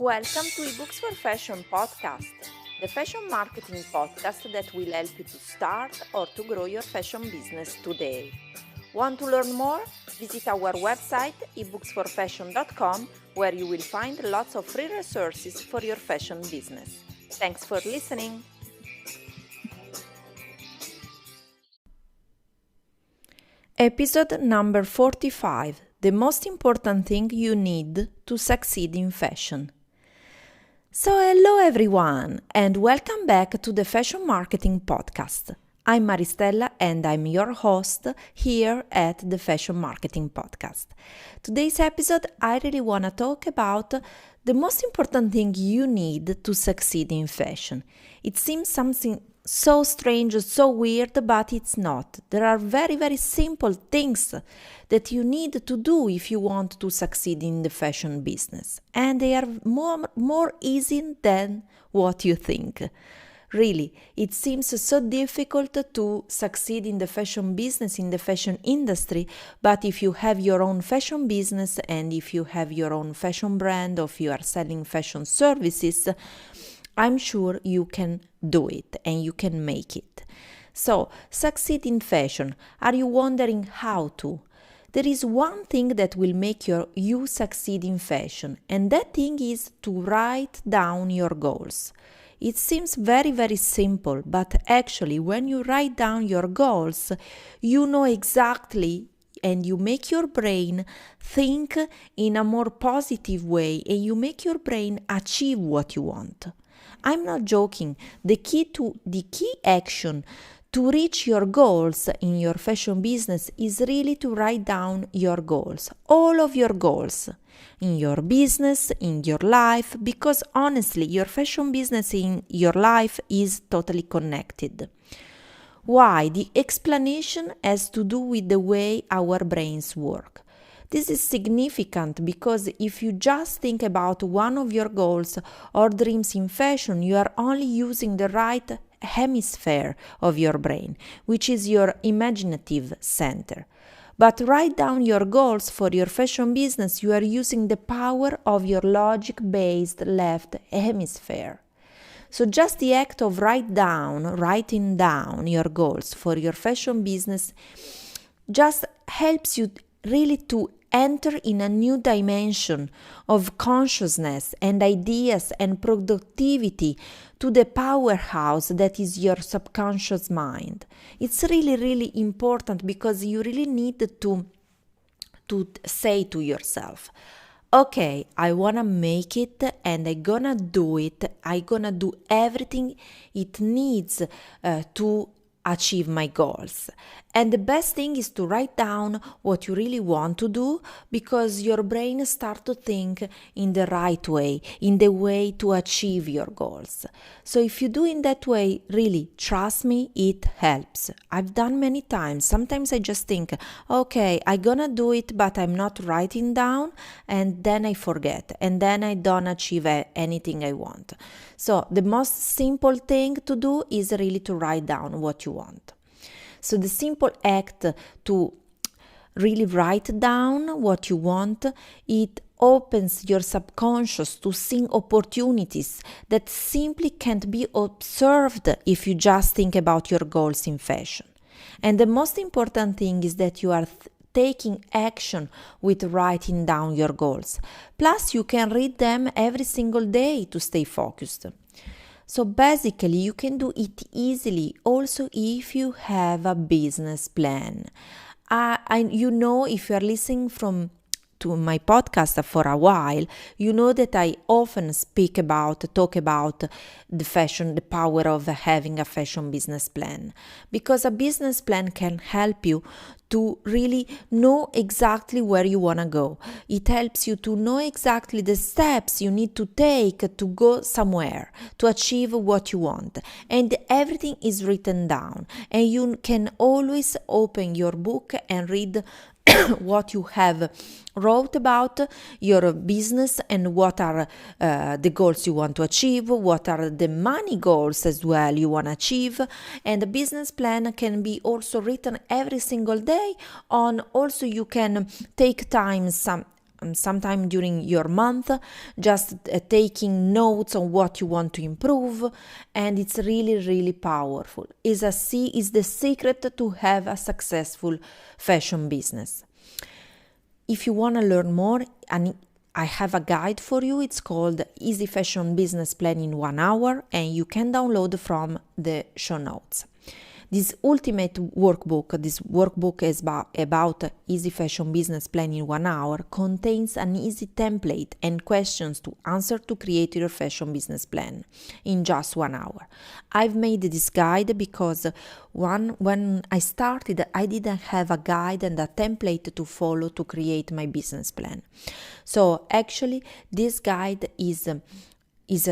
Welcome to eBooks for Fashion podcast, the fashion marketing podcast that will help you to start or to grow your fashion business today. Want to learn more? Visit our website ebooksforfashion.com where you will find lots of free resources for your fashion business. Thanks for listening. Episode number 45, the most important thing you need to succeed in fashion. So hello everyone and welcome back to the Fashion Marketing Podcast. I'm Maristella and I'm your host here at the Fashion Marketing Podcast. Today's episode I really want to talk about the most important thing you need to succeed in fashion. It seems something so strange, so weird, but it's not. There are very simple things that you need to do if you want to succeed in the fashion business. And they are more easy than what you think. Really, it seems so difficult to succeed in the fashion business, in the fashion industry, but if you have your own fashion business and if you have your own fashion brand or if you are selling fashion services, I'm sure you can do it and you can make it. So, succeed in fashion. Are you wondering how to? There is one thing that will make you succeed in fashion, and that thing is to write down your goals. It seems very simple, but actually when you write down your goals, you know exactly and you make your brain think in a more positive way and you make your brain achieve what you want. I'm not joking. The key action to reach your goals in your fashion business is really to write down your goals, all of your goals in your business, in your life, because honestly, your fashion business in your life is totally connected. Why? The explanation has to do with the way our brains work. This is significant because if you just think about one of your goals or dreams in fashion, you are only using the right hemisphere of your brain, which is your imaginative center. But write down your goals for your fashion business, you are using the power of your logic-based left hemisphere. So just the act of writing down your goals for your fashion business just helps you really to enter in a new dimension of consciousness and ideas and productivity to the powerhouse that is your subconscious mind. It's really important because you really need to say to yourself, okay, I want to make it and I'm gonna do it. I'm gonna do everything it needs to achieve my goals. And the best thing is to write down what you really want to do because your brain starts to think in the right way, in the way to achieve your goals. So if you do in that way, really, trust me, it helps. I've done many times. Sometimes I just think, okay, I'm gonna do it, but I'm not writing down, and then I forget, and then I don't achieve anything I want. So the most simple thing to do is really to write down what you want. So the simple act to really write down what you want, it opens your subconscious to seeing opportunities that simply can't be observed if you just think about your goals in fashion. And the most important thing is that you are taking action with writing down your goals. Plus, you can read them every single day to stay focused. So basically, you can do it easily also if you have a business plan. You know, if you are listening to my podcast for a while, you know that I often talk about the power of having a fashion business plan. Because a business plan can help you to really know exactly where you want to go. It helps you to know exactly the steps you need to take to go somewhere, to achieve what you want. And everything is written down. And you can always open your book and read what you have wrote about your business and what are the goals you want to achieve, what are the money goals as well you want to achieve. And the business plan can be also written every single day on. Also, you can take time sometime during your month, just taking notes on what you want to improve, and it's really powerful. Is the secret to have a successful fashion business. If you want to learn more, and I have a guide for you. It's called Easy Fashion Business Plan in 1 hour, and you can download from the show notes. This workbook is about Easy Fashion Business Plan in 1 hour, contains an easy template and questions to answer to create your fashion business plan in just 1 hour. I've made this guide because when I started, I didn't have a guide and a template to follow to create my business plan. So actually, this guide is a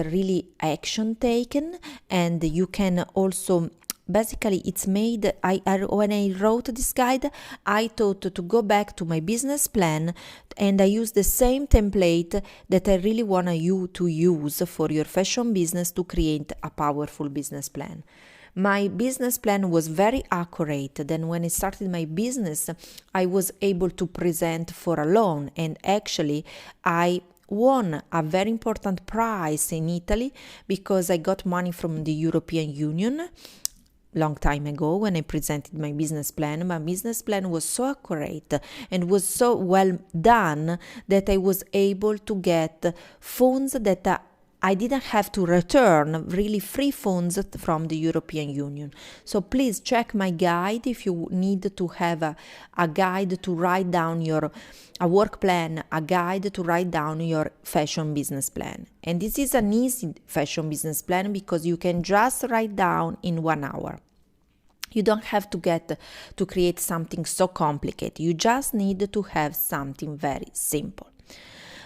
really action taken, and you can also basically it's made, when I wrote this guide, I thought to go back to my business plan, and I used the same template that I really want you to use for your fashion business to create a powerful business plan. My business plan was very accurate. Then when I started my business, I was able to present for a loan, and actually I won a very important prize in Italy because I got money from the European Union. Long time ago, when I presented my business plan was so accurate and was so well done that I was able to get funds that I didn't have to return, really free funds from the European Union. So please check my guide if you need to have a guide to write down a work plan, a guide to write down your fashion business plan. And this is an easy fashion business plan because you can just write down in 1 hour. You don't have to create something so complicated. You just need to have something very simple.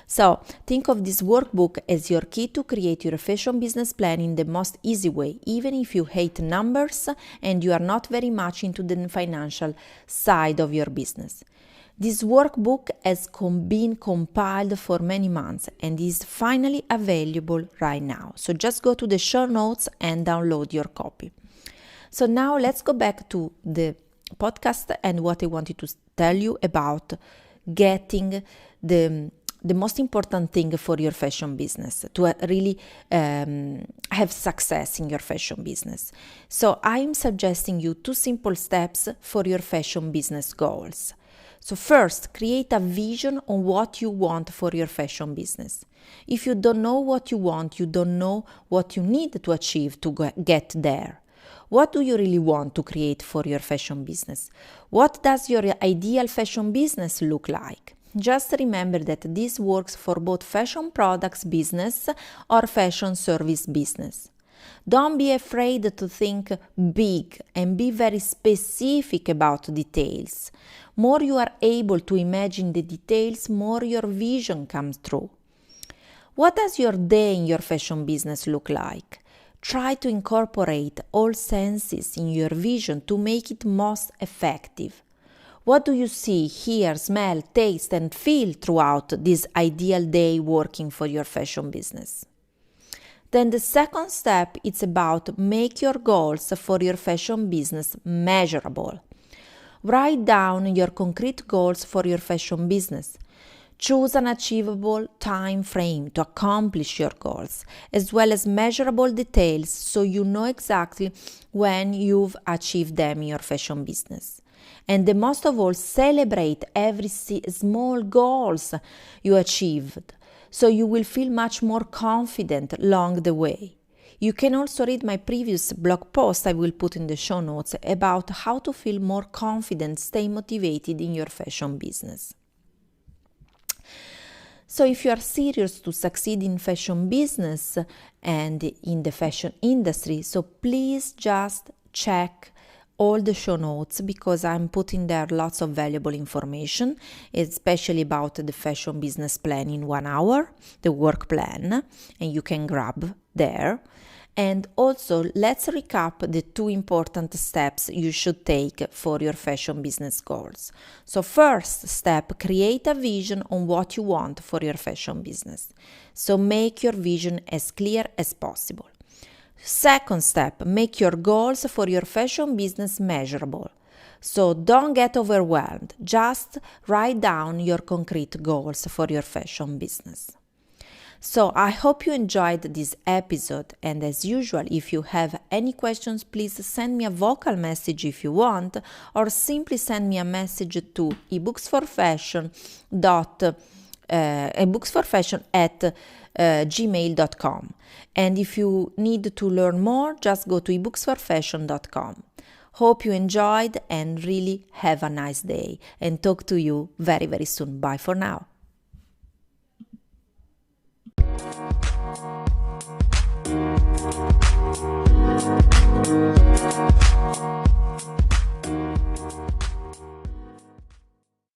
So think of this workbook as your key to create your fashion business plan in the most easy way, even if you hate numbers and you are not very much into the financial side of your business. This workbook has been compiled for many months and is finally available right now. So just go to the show notes and download your copy. So now let's go back to the podcast and what I wanted to tell you about getting the most important thing for your fashion business to really have success in your fashion business. So I'm suggesting you 2 simple steps for your fashion business goals. So first, create a vision on what you want for your fashion business. If you don't know what you want, you don't know what you need to achieve to get there. What do you really want to create for your fashion business? What does your ideal fashion business look like? Just remember that this works for both fashion products business or fashion service business. Don't be afraid to think big and be very specific about details. More you are able to imagine the details, more your vision comes true. What does your day in your fashion business look like? Try to incorporate all senses in your vision to make it most effective. What do you see, hear, smell, taste, and feel throughout this ideal day working for your fashion business? Then the second step is about make your goals for your fashion business measurable. Write down your concrete goals for your fashion business. Choose an achievable time frame to accomplish your goals, as well as measurable details so you know exactly when you've achieved them in your fashion business. And the most of all, celebrate every small goals you achieved, so you will feel much more confident along the way. You can also read my previous blog post I will put in the show notes about how to feel more confident, stay motivated in your fashion business. So if you are serious to succeed in fashion business and in the fashion industry, so please just check all the show notes because I'm putting there lots of valuable information, especially about the fashion business plan in 1 hour, the work plan, and you can grab there. And also, let's recap the 2 important steps you should take for your fashion business goals. So first step, create a vision on what you want for your fashion business. So make your vision as clear as possible. Second step, make your goals for your fashion business measurable. So don't get overwhelmed. Just write down your concrete goals for your fashion business. So I hope you enjoyed this episode, and as usual, if you have any questions, please send me a vocal message if you want, or simply send me a message to ebooksforfashion@gmail.com. And if you need to learn more, just go to ebooksforfashion.com. Hope you enjoyed and really have a nice day, and talk to you very, very soon. Bye for now.